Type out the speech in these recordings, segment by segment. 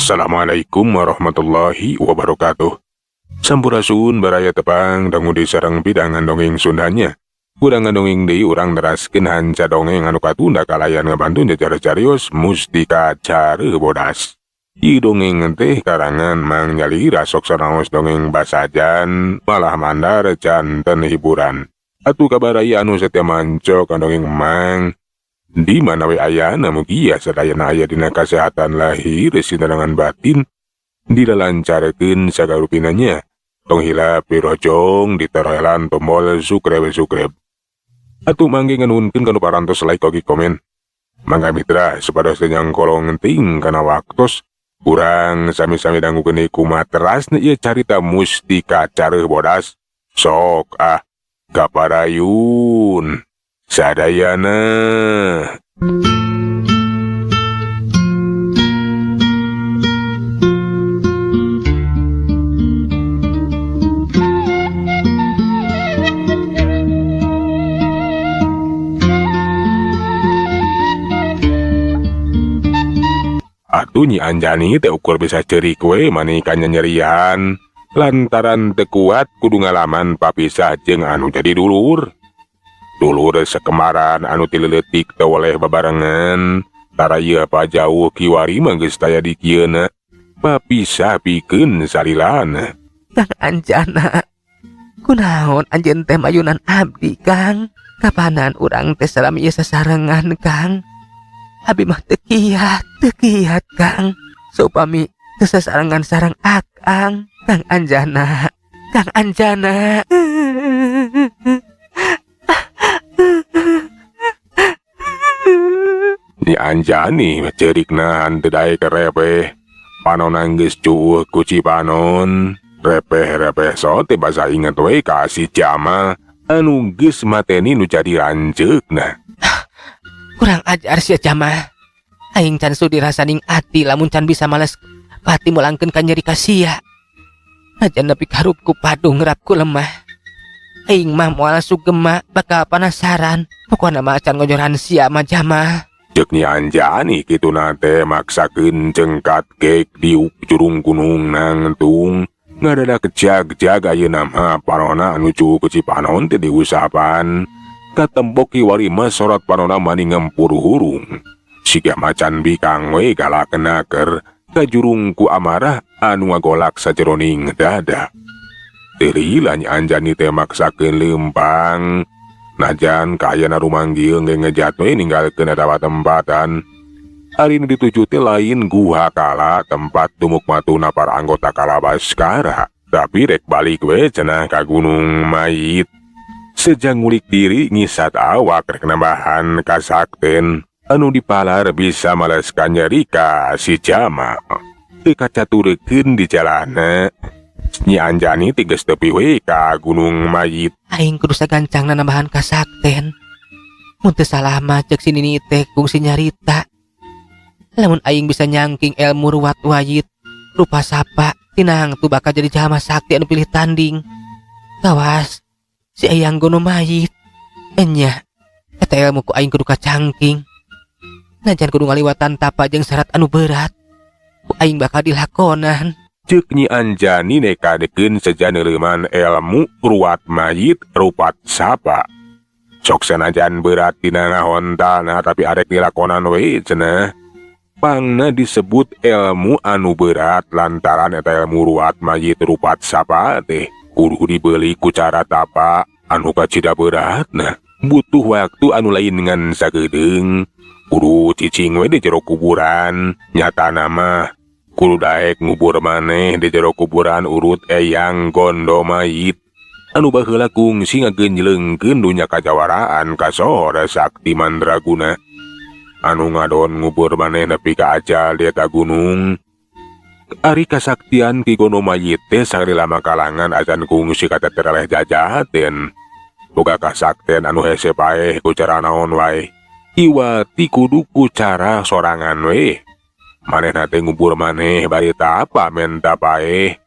Assalamualaikum warahmatullahi wabarakatuh. Sampurasun baraya tepang dangu di sareng pidangan dongeng Sundanya. Kurang dongeng deui urang neraskeun hanca dongeng anu katunda kalayan ngabantu cariyos mustika careu bodas. Ieu dongeng teh karangan Mang Nyalira sok sanaos dongeng basajan malah mandar janten hiburan. Atuh kabaraya anu setia mancok dongeng Mang di mana we ayana mugia sadayana aya dina kasehatan lahir sinarangan batin dilalancarkeun sagarupinanya tong hilap pirojong diterelan tombol sukreb. Atuh mangge nganuhunkeun kanu parantos like oge komen. Mangga mitra supados tenyang kolong ting kana waktos urang sami-sami dangukeun kumaha terasna ieu carita mustika careu bodas. Sok kaparayun sadayana. Atuh Nyi Anjani teh ukur bisa ceurik we manikanya nyerian lantaran teu kuat kudu ngalaman papisah jeung anu jadi dulur sekemaran anu tileutik teu oleh babarengan tara ieu apa jauh kiwari mah geus taya di kieuna papisah pikeun salilana. Kang Anjana, kunaon anjeun teh mayunan abdi Kang? Kapanan urang teh salami ieu sasarengan Kang? Abi mah teu kiat Kang. Supami teu sasarengan sareng akang. Kang Anjana. Nyi Anjani ceurikna henteu daek repeh. Panonna geus cueuh ku Cipanon. Repeh so teh basa inget we ka si Jamal anu geus mateni nu jadi ranceukna. Kurang ajar sia Jamal. Aing can sudi rasaning ati lamun can bisa males pati mulangkeun ka nyeri ka sia. Najan nepi karupku padu ngerapku lemah. Aing mah moal sugema bakal penasaran. Pokona mah can ngojoran sia mah Jamal. Ceuk Nyi Anjani kituna teh maksakeun cengkat kek di curung gunung nangtung. Ngadadak jag ayeuna mah panonna anu cueuh ku Cipanon teh diusapan. Katembok kiwari mah sorot panonna mani ngempur hurung. Siga macan bikang we galakenaker ka jurung ku amarah anu ngagolak sajeroning dada. Deulila Nyi Anjani teh maksakeun leumpang. Najan kaayana rumanggil ngejat we ninggalkeun eta tempatan. Ari nu dituju teh lain guha kala tempat tumuk matuna para anggota Kalabaskara. Tapi rek balik we cenah ka Gunung Mayit. Sejang ngulik diri ngisat awak rek nambahan kasakten anu dipalar bisa maleskan nyeri ka si Jama. Teu kacaturekeun di jalana. Nyi Anjani tigeus tepi we ka Gunung Mayit. Aing kudu sagancangna nambahan kasakten. Mun teu salah mah ceuk si Nini teh kungsi nyarita. Lamun aing bisa nyangking ilmu ruwat wayit rupa sapa tinang tu bakal jadi jama sakti anu pilih tanding. Kawas si Ayang Gunung Mayit. Enya eta ilmu ku aing kudu kacangking. Najan kudu ngaliwatan tapa jeung syarat anu berat. Ku aing bakal dilakonan. Ceuk Nyi Anjani nekadekeun sajaneuleuman ilmu ruwat mayit rupat sapa. Sok sanajan berat tina ngahontana tapi arek dilakonan we cenah. Pangna disebut ilmu anu berat lantaran eta ilmu ruwat mayit rupat sapa teh kudu dibeuli ku cara tapa anu kacida beratna. Butuh waktu anu lain dengan sageudeung. Kudu cicing we di jero kuburan. Nyatana mah kudu daek ngubur maneh di jero kuburan urut Eyang Gondo Mayit anu baheula kungsi ngagenjleungkeun dunya kajawaraan ka Sora Sakti Mandraguna anu ngadon ngubur maneh nepi ka ajal di eta gunung. Ari kasaktian Ki Gondo Mayit teh sareula makalangan acan kungsi ka tetereleh jajaten. Boga kasaktian anu hese paeh ku cara naon wae. Iwati kudu ku cara sorangan we. Manehna teh ngubur maneh bari tapa menta paeh.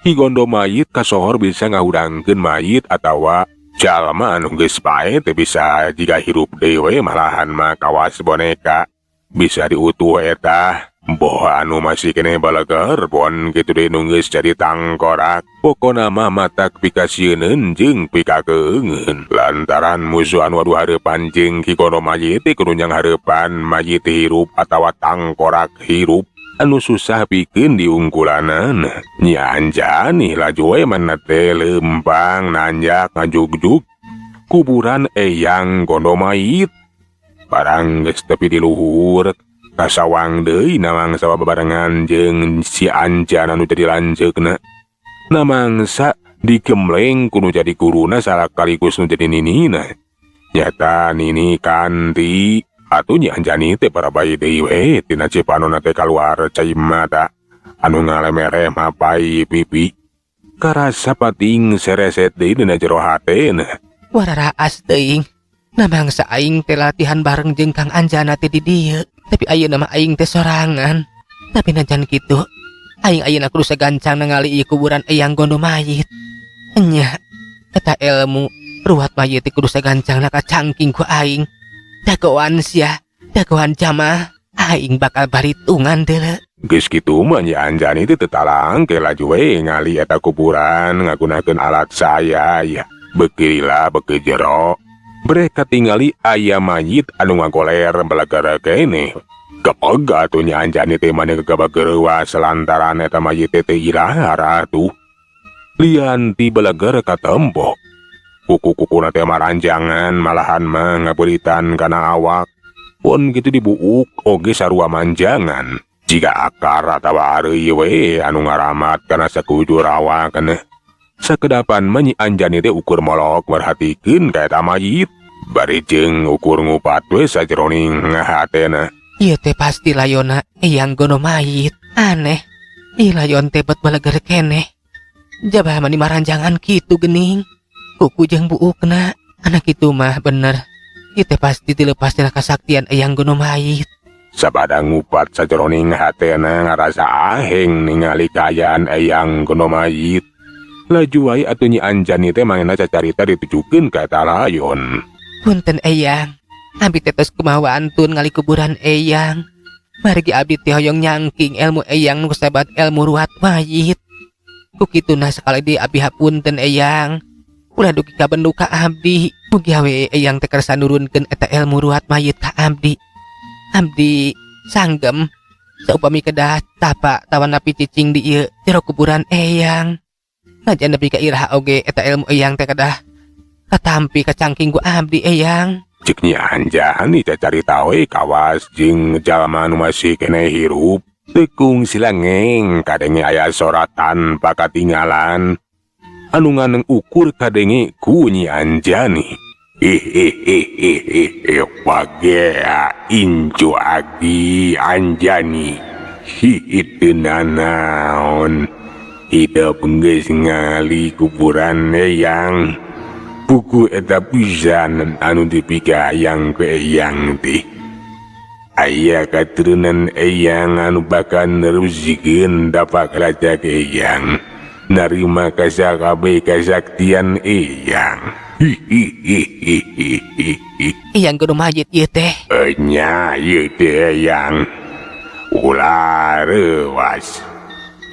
Ki Gondo Mayit kasohor bisa ngahudangkeun mayit atawa jalma anu geus paeh teh bisa jiga hirup deui malahan mah kawas boneka. Bisa diutuh eta Boh anu masih kene balagar pon gitu deh nunggus jadi tangkorak. Pokona mah matak pikasieun jeung pikakeungeun. Lantaran musuh anu adu hareupan jeung kikono mayit kudu nyang hareupan mayit hirup atawa tangkorak hirup. Anu susah pikeun diungkulanan. Nya Anjani laju we mana teh lempang nanjak ngajugjug kuburan eyang gono mayit. Barang geus tepi di luhur kasawang deui namang sababarengan jeung si Anjan anu jadi lanceukna. Namangsa dikemleng kudu jadi guruna salakaligus nu jadi ninina. Nyata nini kanti atuh nya Anjani teh para bayi deui we tina cipanonna teh kaluar cai mata anu ngalemereh mapai pipi. Karasa pating sereset deui dina jero hatena. Wararaas teuing. Namangsa aing teh latihan bareng jeung Kang Anjana teh di dieu. Tapi ayeuna mah aing teh sorangan. Tapi najan kitu, aing ayeuna kudu sagancang ningali ieu kuburan eyang gono mayit. Nya, eta ilmu ruwat mayit teh kudu sagancangna kacangking ku aing. Dagoan sia, dagoan jamaah, aing bakal baritungan deuleu. Geus kitu mah nya Anjani teh tetalang ke laju we ngali eta kuburan ngagunakeun alat saya ya. Beukilila beuki jero. Mereka tingali aya mayit anu ngagoler balagara kene. Kepega atuh nya Anjani teh maneh kagabageureuwas lantaran eta mayit teh irahara atuh. Lian ti balagara katembok. Kuku-kukuna teh maranjangan malahan mah ngabeulitan kana awak. Pun kitu dibuuk oge sarua manjangan. Jika akar atawa areuy we anu ngaramat kana sakujur awak keneh. Sakedapan mah Nyi Anjani teh ukur molok merhatikeun ka eta mayit. Bari jeung ukur ngupat we sajeroning ngahatena. Ieu teh pasti layona eyang gono mayit. Aneh. Ieu layon teh bet balagar keneh. Jabah mani maranjangan kitu geuning. Kuku jeung buukna. Anak kitu mah bener. Ieu teh pasti dilepas tina kasaktian eyang gono mayit. Sabada ngupat sajeroning hatena ngarasa aheng ningali kaayaan eyang gono mayit. Laju wae atuh Nyi Anjani teh mangena cacarita ditujukeun ka eta layon. Punten eyang, abdi teh tos kumaha antun ngali kuburan eyang. Margi abdi teh hoyong nyangking ilmu eyang nu sabat ilmu ruwat mayit. Kukituna sakali di abdi hapunten eyang. Ulah dugi ka bendu ka abdi. Mugi hawe eyang teh kersa nurunkeun eta ilmu ruwat mayit ka abdi. Abdi sanggem saupami kedah tapa tawan napi cicing di ieu jero kuburan eyang. Najan nepi ka iraha oge eta ilmu eyang teh kedah katampi kacangking ku abdi eyang. Cek Nyi Anjani cacarita we kawas jeung jalma nu masih kene hirup. Tekung silangeng kadenge aya soratan pakatinggalan anu nganeng ukur kadenge ku Nyi Anjani. Pagea incu agi Anjani. Itu nanaon. Hidup geus ngali kuburan eyang. Buku eta pisan anu dipikayang ku eyang teh. Aya katurunan eyang anu bakal nerusikeun dapak raja ke eyang. Narima kasakabe kasaktian eyang. Eyang gono mayit ieu teh. Nya ieu teh eyang. Ulah reuwas.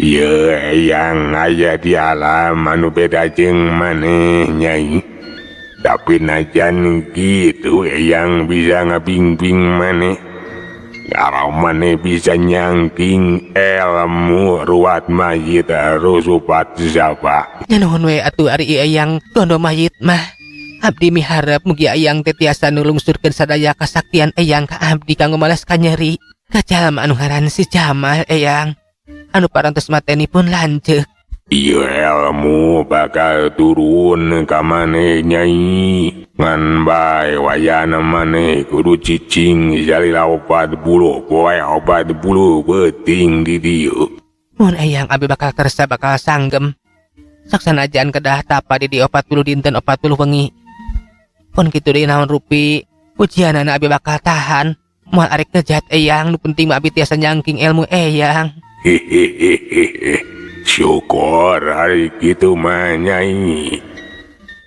Ieu eyang aya di alam anu beda jeung maneh Nyai. Tapi najan gitu eyang bisa ngabing-bing maneh. Kalau maneh bisa nyangking ilmu ruwat mayit rusupat sapa. Nyanuhun we atuh ari eyang gono mayit mah. Abdi miharep mugi eyang teh tiasa nulungsurkeun sadaya kasaktian eyang ka abdi kanggo malas kanyeri. Ka jalma anu ngaran si Jamal eyang. Anu parantos matenipun lanceuk. Ieu ilmu bakal turun ka maneh Nyai. Ngan bae wayana maneh kudu cicing jalila 40 poe 40 beuting di dieu. Mun eyang abi bakal kersa bakal sanggem. Saksanajan kedah tapa di 40 dinten 40 wengi. Pun kitu deui naon rupi ujianana abi bakal tahan. Moal arek ngejat eyang nu penting mah abi tiasa nyangking ilmu eyang. Syukur hari kitu mah Nyai.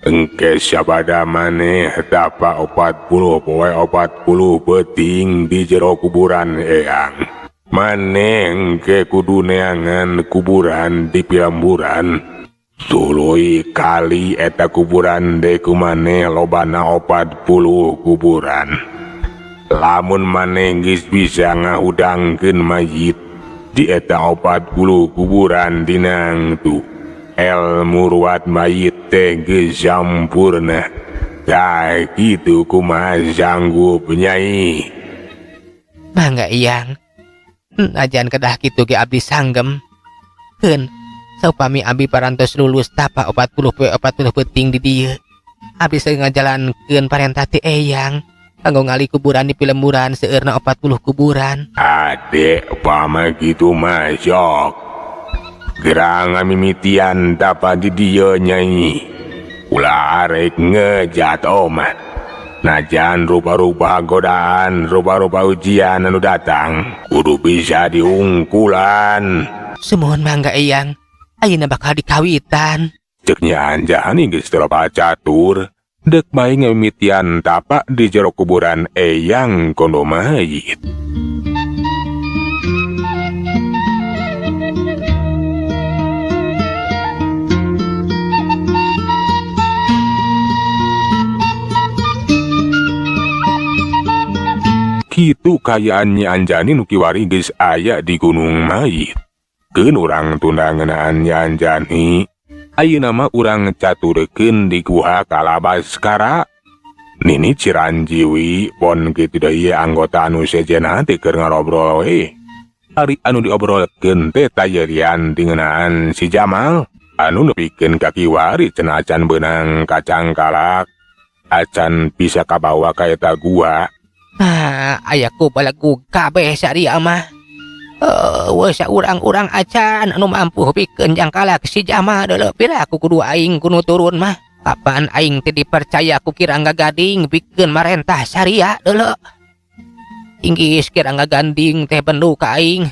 Engke sabada maneh tapa 40 poe 40 beuting di jero kuburan eyang. maneng ke kudu neangan kuburan di pilamburan. Tuluy kali eta kuburan de ku maneh lobana 40 kuburan. Lamun maneh geus bisa ngahudangkeun mayit di eta 40 kuburan dinang tu, elmu ruwat mayit teh geus sampurna. Tah kitu kumaha sanggup Nyai? Mangga Iyang. Najan kedah kitu ge abdi sanggem. Keun, saupami abdi parantos lulus tapa 40 penting di dieu. Abdi seueur ngajalankeun parentah ti Eyang kanggo ngali kuburan di pilemburan seueurna 40 kuburan. Adek pama gitu mah sok. Gerang mimitian dapat di dieu Nyai. Ulah arek ngejat omah. Najan rupa-rupa godaan, rupa-rupa ujian anu datang, kudu bisa diungkulan. Semohon mangga Eyang, ayeuna bakal dikawitan. Cek nyanjani geus teroba catur, dek bae ngamimitian tapak di jero kuburan Eyang kondo mayit. Kitu kayaannya Anjani nukiwari geus aya di Gunung Mayit. Keun urang tunda ngeunaan Anjani, ayeuna mah urang caturkeun di Guha Kalabaskara. Nini Ciranjiwi pon kitu deui anggota anu sejenna teh keur ngarobrol we. Ari anu diobrolkeun teh tayeurean di ngeunaan si Jamal anu nepikeun ka kiwari cenah acan beunang kacang kalak, acan bisa kabawa ka eta gua. Ayaku balagu kabeh saria mah. Wes urang-urang acan anu mampu pikeun jangkalak si Jamal deuleu pira aku kudu aing kudu turun mah. Kapan aing teh dipercaya ku Kirangga Gading pikeun marentah saria deuleu. Inggis Kirangga Gading teh bendu ka aing.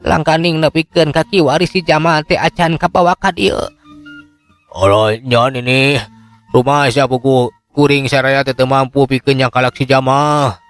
Langkaning nepikeun ka kiwari si Jamal teh acan kabawa ka dieu. Oloy nyon ini rumah siapa ku kuring saraya teu mampu pikeun jangkalak si Jamal.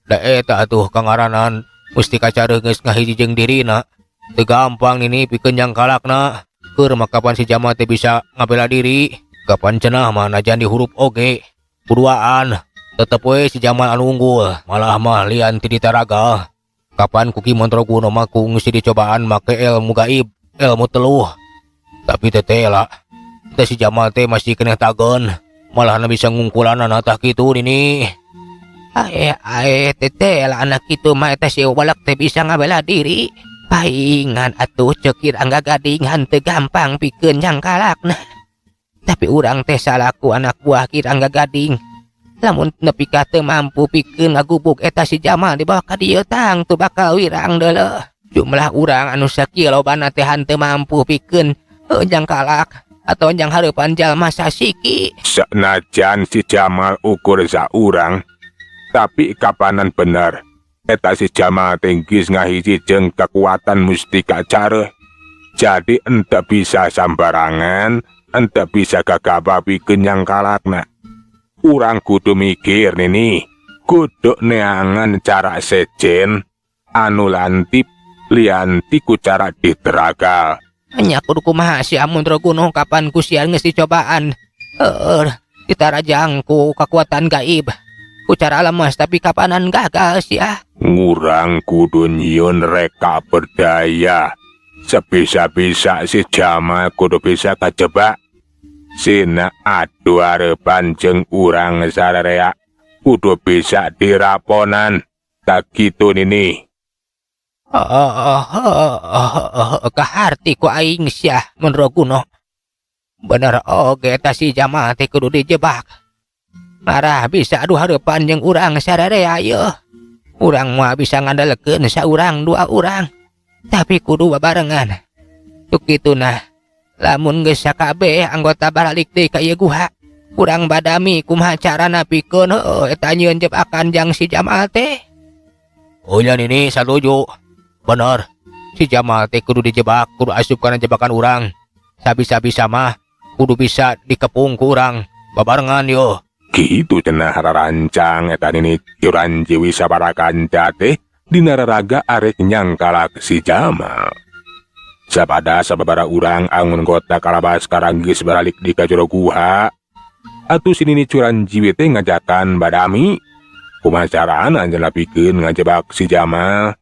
Da eta atuh kangaranan musti kacareung geus ngahiji jeung dirina. Teu gampang nini pikeun jangkalakna. Keur makapan si Jamal teh bisa ngabela diri. Kapan cenah mah najan di huruf oge. Kuduaan tetep we si Jamal anu unggul, malah mah lian ti ditaraga. Kapan kuki Mandraguna mah kungsi dicobaan make ilmu gaib, ilmu teluh. Tapi teh lah, teh si Jamal teh masih keneh tagon. Malah na bisa ngungkulan tah kitu nini. Teteh lah anak kitu mah eta si walak teh bisa ngabela diri. Paingan atuh ceuk Kirangga Gading henteu gampang pikeun jangkalakna. Tapi urang teh salaku anak buah Kirangga Gading. Lamun nepi ka teu mampu pikeun ngagubuk eta si Jamal dibawa ka dieu tang tu bakal wirang deuleu. Jumlah urang anu sakieu lobana teh henteu mampu pikeun jangkalak atau yang hareupan jalma sasiki. Sanajan si Jamal ukur saurang, tapi kapanan bener eta si Jamal teh geus ngahiji jeung kekuatan mustika careuh. Jadi ente bisa sambarangan, ente bisa gagabah pikeun jangkalakna. Urang kudu mikir nini, kudu neangan cara sejen anu lantip lianti ku cara diteragal. Hanya kudu kumaha si Mandraguna kapan kusian geus dicobaan. Ditarajang ku kekuatan gaib. Ku cara lemes tapi kapanan gagal sia. Ngurang kudu nyieun reka berdaya. Sebisa-bisa si Jamal kudu bisa kajebak. Sina adu arepan jeung urang sararea kudu bisa diraponan. Tak gitu nini. Kaharti ku aing sia Mandraguna. Bener oge eta si Jamal teh kudu dijebak. Marah bisa adu hareupan jeung urang sararea yeuh. Urang mah bisa ngandalkeun saurang dua urang. Tapi kudu babarengan. Tuk kituna, lamun geus sakabeh anggota baralik teh ka ieu guha. Urang badami kumaha carana pikeun eta nyieun jebakan jang si Jamal teh. Nya nini saluju. Bener, si Jamal teh kudu dijebak, kudu asup kana jebakan urang. Sabisa-bisa mah kudu bisa dikepung ku urang. Babarengan yo. Kitu cenah rarancang eta nini Ciranjiwi sabarakanca teh dina raraga arek nyangkalak si Jamal. Sapada sababaraha urang angun kota Kalabaskara geus baralik di kajero guha, atuh si Nini Curanjiwi teh ngajakan badami kumaha carana anjeunna pikeun ngajebak si Jamal.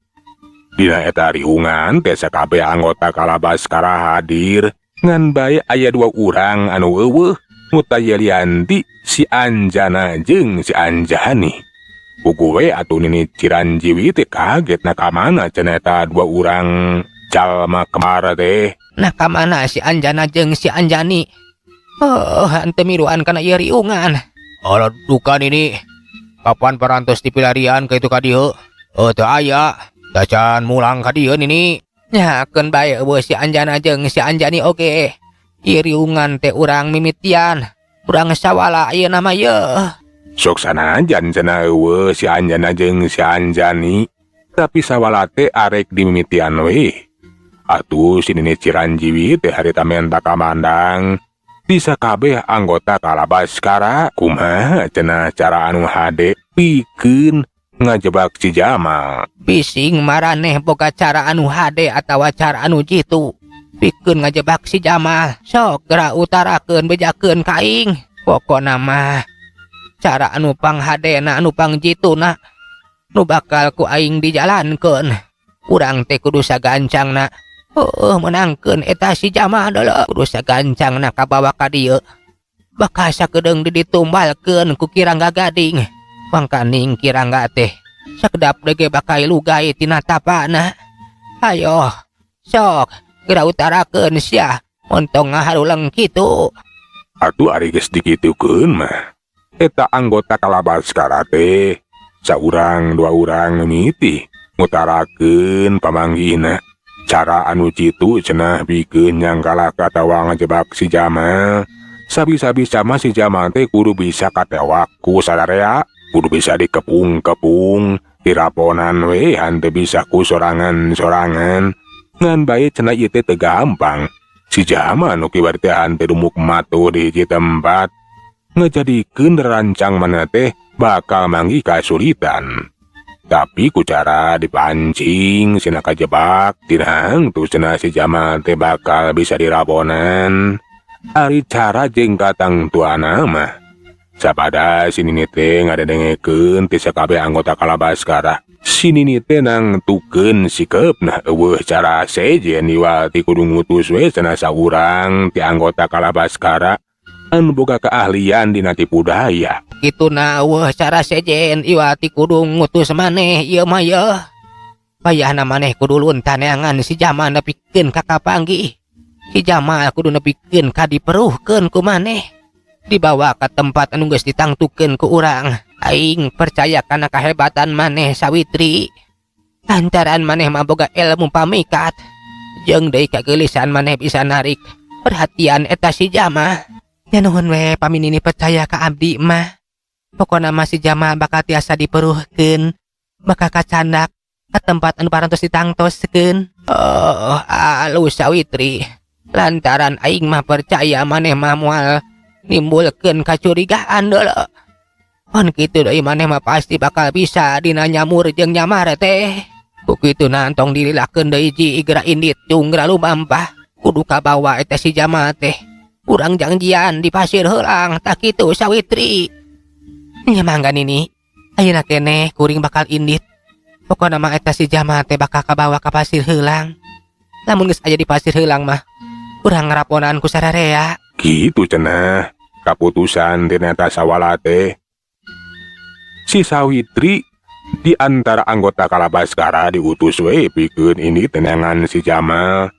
Dina eta riungan teh sakabeh anggota Kalabaskara hadir ngan bae aya 2 urang anu eueuh nu taya lianti si Anjana jeung si Anjani. Kukuwe atuh Nini Ciranjiwi teh kaget nakamana cenah eta 2 urang jalma kemar teh. Nakamana si Anjana jeung si Anjani? Henteu miruan kana ieu riungan. Ala duka Nini. Kapan parantos dipilarian ka itu ka dieu? Teu aya. Dacan mulang ka dieu Nini. Nyakeun bae eueuh si Anjana jeung si Anjani oge. Ieu riungan teh urang mimitian. Urang sawala ayeuna mah yeuh. Sok sanajan cenah eueuh si Anjana jeung si Anjani, tapi sawala teh arek dimimitian we. Atuh si Nini Ciranjiwi teh harita menta kamandang bisa kabeh anggota Kalabaskara kumaha cenah cara anu hade pikeun ngajebak si Jamal. Bising maraneh boga cara anu hade atawa cara anu jitu pikeun ngajebak si Jamal. Sok geura utarakeun bejakeun ka aing. Pokona mah cara anu panghadena anu pangjituna nu bakal ku aing dijalankeun. Urang teh kudu sagancangna menangkeun eta si Jamal deuleu. Kudu sagancangna kabawa ka dieu. Bakal sakedeung ditumbalkeun ku Kirangga Gading. Pangkaning Kirangga teh sakedap dege bakal lugai tina tapana. Ayo sok geura utarakeun sia montong ngaharuleng kitu. Atuh ari geus dikitukeun mah eta anggota Kalabaskara teh saurang 2 urang mimiti ngutarakeun pamanggihna cara anu jitu cenah pikeun nyangkalak atawa ngajebak si Jamal. Sabisa-bisa mah si Jamal teh kudu bisa katewak ku sadarea, kudu bisa dikepung-kepung, diraponan we hanteu bisa ku sorangan-sorangan. Ngan bae cenah ieu teh teu gampang. Si Jamal nu kibar teh hanteu dumuk matu di hiji tempat, ngejadikeun rancang mana teh bakal manggi kasulitan. Tapi ku cara dipancing sina kajebak tinang tu cenah si Jamal teh bakal bisa dirabonan. Ari cara jeung katang tuana mah sapada si Nini teh ngadedengekeun ti sakabeh anggota Kalabaskara. Si Nini teh nangtukeun sikepna eueuh cara sejen iwati kudu ngutus we cenah saurang ti anggota Kalabaskara anu boga keahlian dina tipu daya. Kituna eueuh cara sejen iwati kudu ngutus maneh ieu mah yeuh. Payahna maneh kudu luntan neangan si Jamal nepikeun ka kapanggih. Si Jamal kudu nepikeun ka diperuhkeun ku maneh. Dibawa ka tempat anu geus ditangtukeun ku urang. Aing percaya kana kahebatan maneh Sawitri. Lantaran maneh mah boga ilmu pamikat. Jeung deui kageulisan maneh bisa narik perhatian eta si Jamal. Ya nuhun we paminini percaya ka abdi mah. Pokona mah si Jamal bakal tiasa diperuhkeun, bakal kacandak ka tempat anu parantos ditangtoskeun. Alus Sawitri. Lantaran aing mah percaya maneh mah moal nimbulkeun kacurigaan deuleu. Mun kitu deui maneh mah pasti bakal bisa dina nyamur jeung nyamar teh. Ku kitu nantong dililakeun deui ji geura indit jeung geura lumampah. Kudu kabawa eta si Jamal teh. Urang janjian di pasir heulang tak kitu Sawitri. Nya mangga Nini. Ayeuna keneh kuring bakal indit. Pokona mah eta si Jamal teh bakal kabawa ka pasir heulang. Lamun geus aya di pasir heulang mah urang ngaraponan ku sararea. Kitu cenah kaputusan tina eta sawala teh. Si Sawitri di antara anggota Kalabaskara diutus we pikeun ini tenangan si Jamal.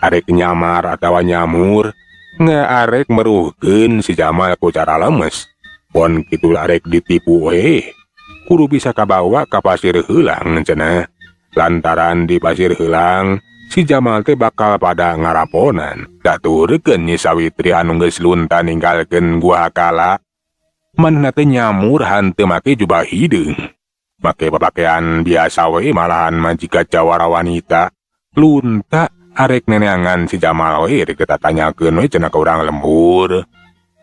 Arek nyamar atawa nyamur ngearek meruhkeun si Jamal ku cara lemes. Pon kitu arek ditipu we kudu bisa kabawa ka pasir heulang cenah. Lantaran di pasir heulang si Jamal teh bakal pada ngaraponan. Daturkeun Nyi Sawitri anu geus lunta ninggalkeun gua kala. Manehna teh nyamur hanteu make jubah hideung. Make papakean biasa we malahan majika jawara wanita. Lunta arek neneangan si Jamal we rek tatanyakeun we cenah ka urang lembur.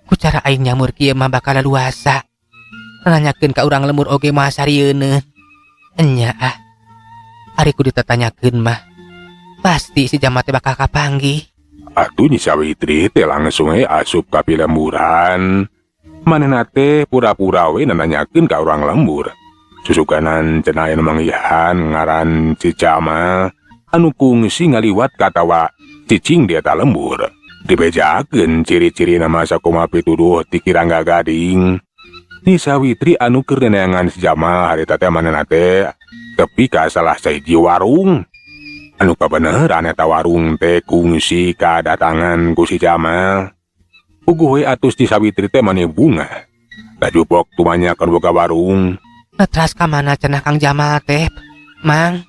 Ku cara aing nyamur kieu mah bakal luasa. Nanyakeun ka urang lembur oge mah sarieuneuh. Enya Ariku ditatanyakeun mah pasti si Jama teh bakal kapanggih. Atuh Nyi Sawitri teh langsung asup ka pilemburan. Manehna teh pura-pura we nanyakeun ka urang lembur. Susukanan cenah anu manggihan ngaran si Jama anu kungsi ngaliwat katawa cicing di eta lembur. Dibejakeun ciri-ciri nama sakumaha pituduh ti Kirangga Gading. Nyi Sawitri anu keur neneangan si Jama harita teh manehna teh tepi ka salah sahiji warung. Anu kabeneran eta warung teh kungsi kadatangan ku si Jama. Puguh we atus Nyi Sawitri teh maneh bunga. Tajupok tumanyakeun boga warung. Netras ka mana cenah Kang Jamal teh, Mang?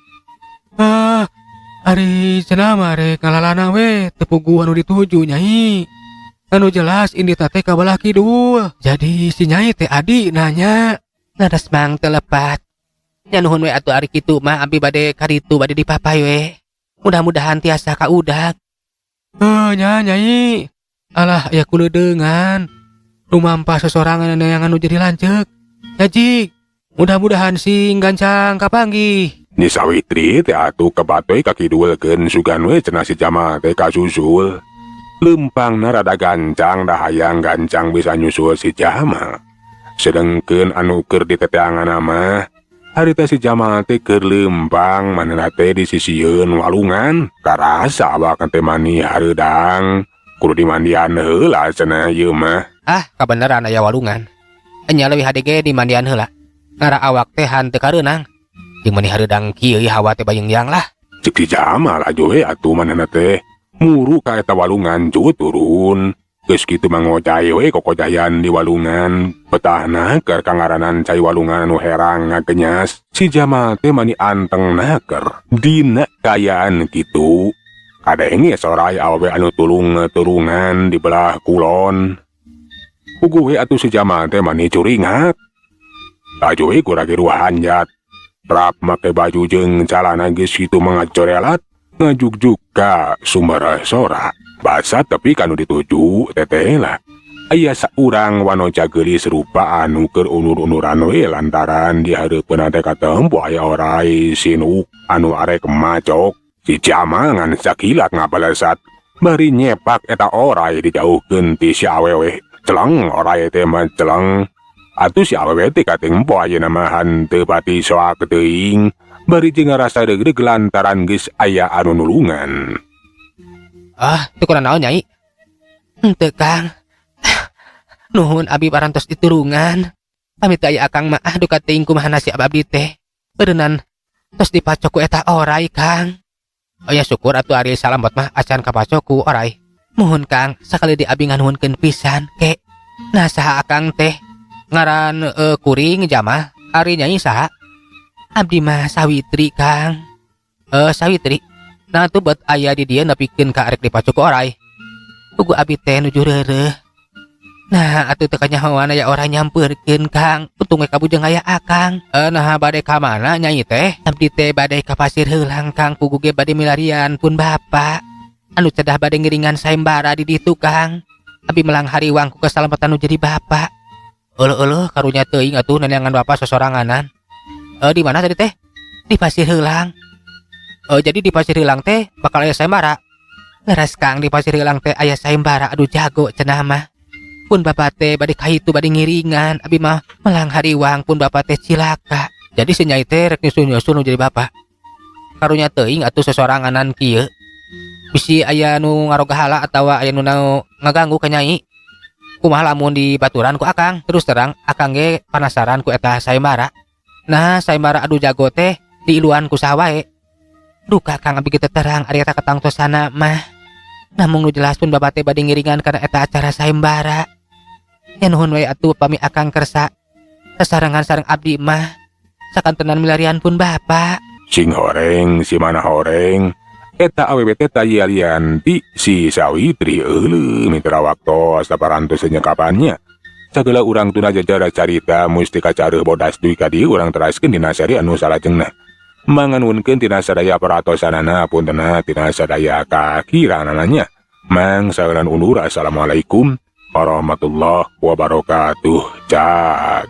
Ari cenah mah rek ngalalana we teu puguh anu dituju Nyai. Anu jelas indi teh ka belah kidul. Jadi si Nyai teh adi nanya. Leres Mang teu lepat. Nya nuhun we atuh ari kitu mah abdi bade ka ditu bade dipapai we. Mudah-mudahan tiasa kaudag. Nya Nyai. Alah aya kuleudeungan. Rumampah sesorangan yang anu jadi lanceuk. Jajik. Mudah-mudahan sing gancang kapanggih. Nyi Sawitri teh atuh kebatoy kakidulkeun sugan we cenah si Jama teh kasusul. Lempangna rada gancang dah hayang gancang bisa nyusul si Jama. Sedengkeun anu keur diteteanganna mah harita si Jama teh keur lempang manehna teh disisieun walungan. Karasa awak teh mani hareudang. Kudu dimandian heula cenah ieu mah. Ah, kabeneran aya walungan. Enya leuwih hade ge dimandian heula. Ngara awak teh hanteu kareunang. Jeung mani hareudang kieu hawa teh bayeung-yang lah. Cek si Jama lajo we atuh manehna teh muru ka eta walungan cut turun. Geus kitu mangocai we kokojayan di walungan. Petahna keur kangaranan cai walungan anu herang ngagenyas. Si Jama teh mani anteng naker. Dina kayaan kitu kadenge sorai awewe anu tulung turungan di belah kulon. Puguh we atuh si Jama teh mani curingat. Laju we kuragi ruhanjat. Rap make baju jeung calana geus kitu mangacorelat ngajuk-juk ka sumber sora. Basa tepi kanu dituju teteh lah. Aya saurang wanoja geulis rupa anu keur unur-unuran we lantaran di hareupeun teh katempo aya orai sinuk anu arek macok. Si Jama ngan sakilat ngabalesat bari nyepak eta orai dijauhkeun ti si awewe. Celeng orai teh mah celeng. Atuh si awewe teh katempo ayeuna mah henteu pati soak teuing. Bari jeung ngarasa deug lantaran geus aya anu nulungan. Ah, teu kurang naon Nyai? Henteu Kang. Nuhun abdi parantos diturungan. Pamit aya Akang mah duka teuing kumaha nasib abdi teh. Beureunan tos dipacok ku eta orai Kang. Oh ya syukur atuh ari salambot mah acan kapacok ku orai. Muhun Kang, sakali di abdi nganuhunkeun pisan ke. Nah saha Akang teh? Ngaran kuring Jama, ari Nyai saha? Abdi mah Sawitri Kang. Sawitri. Nah tuh buat aya di dieu nepikeun ka arek dipacok ku orai. Puguh abdi teh nuju reureuh. Nah atuh teu kanyahoan aya orang nyampeurkeun Kang. Untung we kabujeng aya Akang. Nah bade ka mana Nyai teh? Abdi teh bade ka Pasir Heulang Kang. Puguh ge bade milarian pun Bapak. Anu cedah bade ngiringan sayembara di ditu Kang. Abdi melang hariwang ku kesalamatan nu jadi Bapak. Eueuh karunya teuing atuh neneangan Bapak sosoranganan. Di mana tadi teh? Di Pasir Heulang. Jadi di Pasir Heulang teh bakal aya sayembara. Leres Kang, di Pasir Heulang teh aya sayembara adu jago cenah mah. Pun Bapak teh bade kahitu bade ngiringan, abi mah melang hariwang pun Bapak teh cilaka. Jadi si Nyai teh rek nyusul-nyusul nu jadi Bapak. Karunya teuing atuh sosoranganan kieu. Bisi aya nu ngaroga hala atawa aya nu ngaganggu ka Nyai. Kumaha lamun di baturan ku Akang? Terus terang Akang ge penasaran ku eta sayembara. Nah, sayembara adu jago teh diiluan ku saha wae. Duka Kang abi kitu terang ari eta katangtosana mah. Namung nu jelas pun Bapak teh bade ngiringan kana eta acara sayembara. Ya nuhun wae atuh pami Akang kersa sasarengan sareng abdi mah. Sakantenan milarian pun Bapak. Sing horeng si mana horeng. Eta awewe teh tayalian ti si Sawitri euleum mitra waktu saparantos nyekapannya. Sagala urang tuna jajara carita musti kacareuh bodas duy ka dieu urang teraskeun dina sari anu salajengna. Manganuhunkeun tina sadaya paratosanana puntenna tina sadaya kakiranananya. Mang saeureun undur assalamualaikum warahmatullahi wabarakatuh. Cak.